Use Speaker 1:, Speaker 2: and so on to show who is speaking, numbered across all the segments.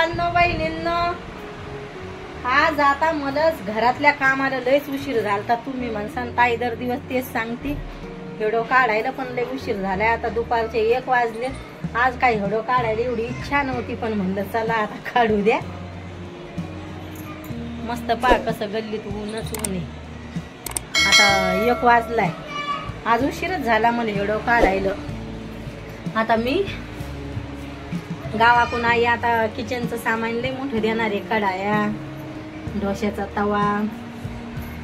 Speaker 1: भावांनो बहिणींनो, आज आता मलाच घरातल्या कामाला लयच उशीर झालता. तुम्ही म्हणसान ताई दर दिवस तेच सांगते, व्हिडिओ काढायला पण लय उशीर झालाय. आता दुपारचे 1 वाजले. आज काही व्हिडिओ काढायला एवढी इच्छा नव्हती, पण म्हणलं चला आता काढू द्या. मस्त पहा कसं गल्लीत ऊनच ऊन आहे. आता 1 वाजलाय. आज उशीरच झाला मला व्हिडिओ काढायला. आता मी गावाकडून आई आता किचनचं सामान लय मोठं देणार आहे. कढाया, डोश्याचा तवा,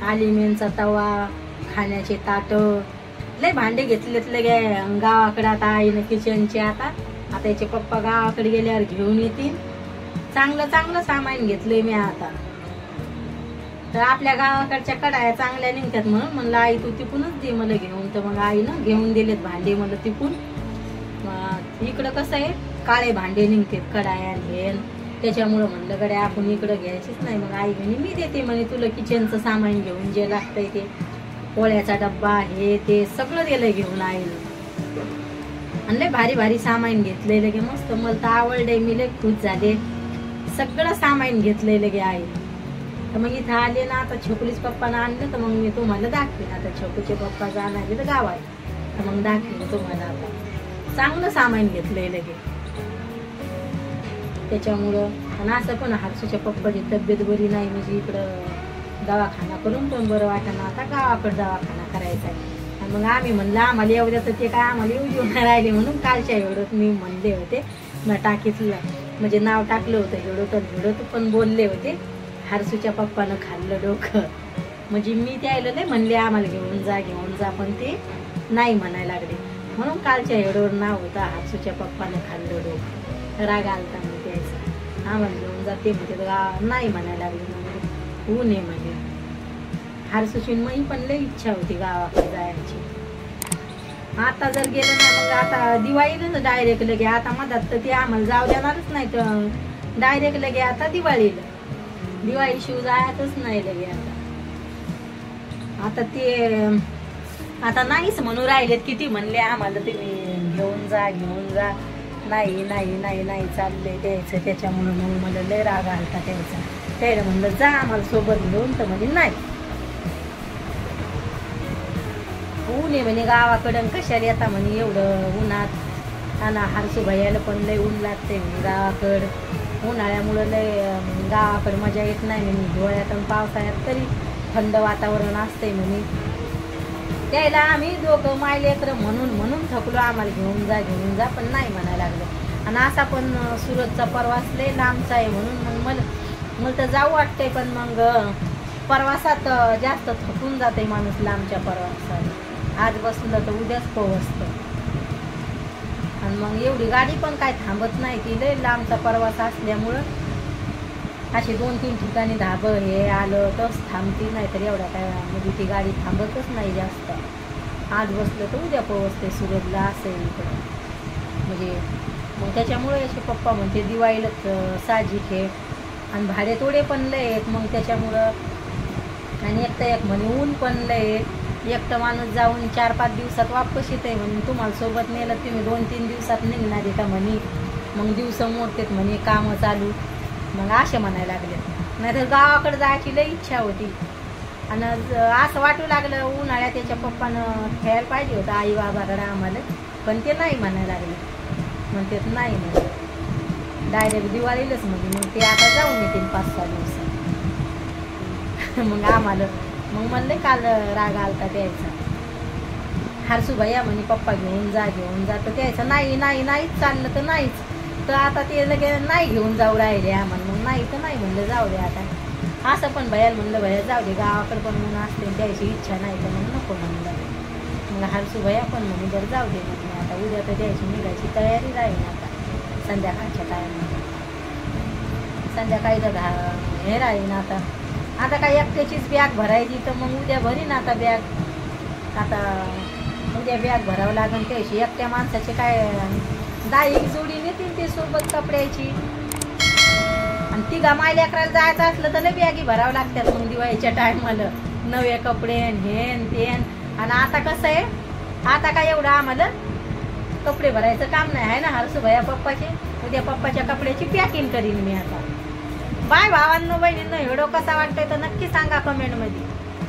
Speaker 1: अल्युमिनियमचा तवा, खाण्याचे ताट, लय भांडे घेतलेत लगे गावाकडे. आता आईनं किचनचे आता याचे पप्पा गावाकडे गेल्यावर घेऊन येतील. चांगलं चांगलं सामान घेतलंय मी आता. तर आपल्या गावाकडच्या कढाया चांगल्या निघतात म्हणून म्हणलं आई तू तिकूनच दे मला घेऊन. तर मग आईनं घेऊन दिलेत भांडे मला तिकून. इकडं कसं आहे, काळे भांडे निघतात कढाया हे, त्याच्यामुळं म्हणलं गड्या आपण इकडं घ्यायचीच नाही. मग आई म्हणे मी देते म्हणे तुला किचनचं सामान घेऊन, जे लागतंय ते पोळ्याचा डब्बा हे ते सगळं दिलंय घेऊन आईनं. आणि लय भारी भारी सामान घेतलंय लगे मस्त. मला तर आवडलंय, मी लय खुश झाले. सगळं सामान घेतलंय लगे आई. तर मग इथं आले ना, आता छोकुलीच पप्पानं आणलं तर मग मी तुम्हाला दाखवेन. आता छोकूचे पप्पा जाणार तर गावात, तर मग दाखवेन तुम्हाला. आता चांगलं सामान घेतलंय लगे त्याच्यामुळं. आणि असं पण हर्षूच्या पप्पाची तब्येत बरी नाही, म्हणजे इकडं दवाखाना करून पण बरं वाटणं. आता गावाकडे दवाखाना करायचा आहे. आणि मग आम्ही म्हणलं आम्हाला येऊ द्या, तर ते काय आम्हाला येऊ देऊन राहिले. म्हणून कालच्या व्हिडिओत मी म्हणले होते, मग टाकीतलं म्हणजे नाव टाकलं होतं व्हिडिओत पण बोलले होते हर्षूच्या पप्पानं खाल्लं डोकं. म्हणजे मी त्याला नाही म्हणले आम्हाला घेऊन जा, पण ते नाही म्हणायला लागले. म्हणून कालच्या व्हिडिओवर नाव होतं हर्षूच्या पप्पानं खाल्लं डोकं. राग आलता मग त्याचा, आम्हाला घेऊन जाते म्हणजे नाही म्हणायला लागले. म्हणजे ऊन आहे म्हणजे हर्षूची मई पण लई इच्छा होती गावाकडे जायची. आता जर गेलं ना मग आता दिवाळीला डायरेक्ट लगे. आता मधात तर ते आम्हाला जाऊ देणारच नाही, तर डायरेक्ट लगे आता दिवाळी शिव जायचंच नाही लगे. आता ते आता नाहीच म्हणून राहिलेत. किती म्हणले आम्हाला तुम्ही घेऊन जा, नाही चाललंय द्यायचं. त्याच्यामुळे मग मला लय राग आलता त्याचा. त्याला म्हणलं जा आम्हाला सोबत घेऊन, तर म्हणजे नाही. ऊन आहे म्हणे गावाकडं, कशाला येता म्हणे एवढं उन्हात. आणि हर्षू भैयाला पण लय ऊन लागते म्हणे गावाकडं. उन्हाळ्यामुळं लय गावाकडे मजा येत नाही म्हणे. हिवाळ्यात आणि पावसाळ्यात तरी थंड वातावरण असतंय म्हणे. त्याला आम्ही दोघं मायलेकर म्हणून थकलो, आम्हाला घेऊन जा, पण नाही म्हणायला लागलं. आणि असा पण सुरतचा प्रवास लय लांबचा आहे म्हणून मग मला तर जाऊ वाटतंय. पण मग प्रवासात जास्त थकून जाते माणूस लांबच्या प्रवासात. आज बसलं तर उद्याच पोहोचतं. आणि मग एवढी गाडी पण काय थांबत नाही, ती लय लांबचा प्रवास असल्यामुळं अशी 2-3 ठिकाणी धाबं हे आलं तरच थांबती, नाही तर एवढा काय म्हणजे ती गाडी थांबतच नाही जास्त. आज बसलं तर उद्या पोहोचते सुरतला, असं आहे इकडं. म्हणजे मग त्याच्यामुळे याचे पप्पा म्हणते दिवाळीलाच साहजिक आहे. आणि भाडे तोडे पण लय आहेत मग त्याच्यामुळं. आणि एक म्हणे ऊन पण लय. एकटं माणूस जाऊन 4-5 दिवसात वापस येते म्हणे. तुम्हाला सोबत नेलं तुम्ही 2-3 दिवसात निघणार आहे का म्हणे. मग दिवस मोडतेत म्हणे कामं चालू. मग असे म्हणायला लागले. नाहीतर गावाकडे जायची लई इच्छा होती. आणि असं वाटू लागलं उन्हाळ्यात त्याच्या पप्पानं खेळायला पाहिजे होतं आई बाबाकडे आम्हाला, पण ते नाही म्हणायला लागले. म्हणते नाही म्हणे डायरेक्ट दिवाळीलाच म्हणजे. मग ते आता जाऊन येतील 5-6 दिवसात. मग आम्हाला मग म्हणले काल राग आलता द्यायचा. हर्षू भैया म्हणे पप्पा घेऊन जा, तर द्यायचं नाहीच चाललं तर नाहीच. तर आता ते लगे नाही घेऊन जाऊ राहिले आम्हाला. मग नाही तर नाही म्हणलं जाऊ दे आता. असं पण भैयाला म्हणलं भैया जाऊ दे, गावाकडे पण म्हणून असते द्यायची इच्छा नाही तर मग नको म्हणलं. मग हर्षू भैया पण म्हणे बरं जाऊ दे म्हणजे. आता उद्या तर द्यायची निघायची तयारी राहील आता संध्याकाळच्या टायमाला. संध्याकाळी तर हे राहील आता काय एकट्याचीच बॅग भरायची, तर मग उद्या भरीन आता बॅग. आता उद्या बॅग भरावं लागेल त्याशी. एकट्या माणसाचे काय 10-1 जोडी नेतील ते सोबत कपड्याची. आणि 3 मायलेकराला जायचं असलं तर बॅगी भरावं लागतात मग दिवाळीच्या टायमाला. नवे कपडे हेन तेन. आणि आता कसं आहे, आता काय एवढं आम्हाला कपडे भरायचं काम नाही आहे ना हर्षू भैया पप्पाचे. उद्या पप्पाच्या कपड्याची पॅकिंग करीन मी आता. बाय भावांनो बहिणींनो, व्हिडिओ कसा वाटतोय तर नक्की सांगा कमेंटमध्ये.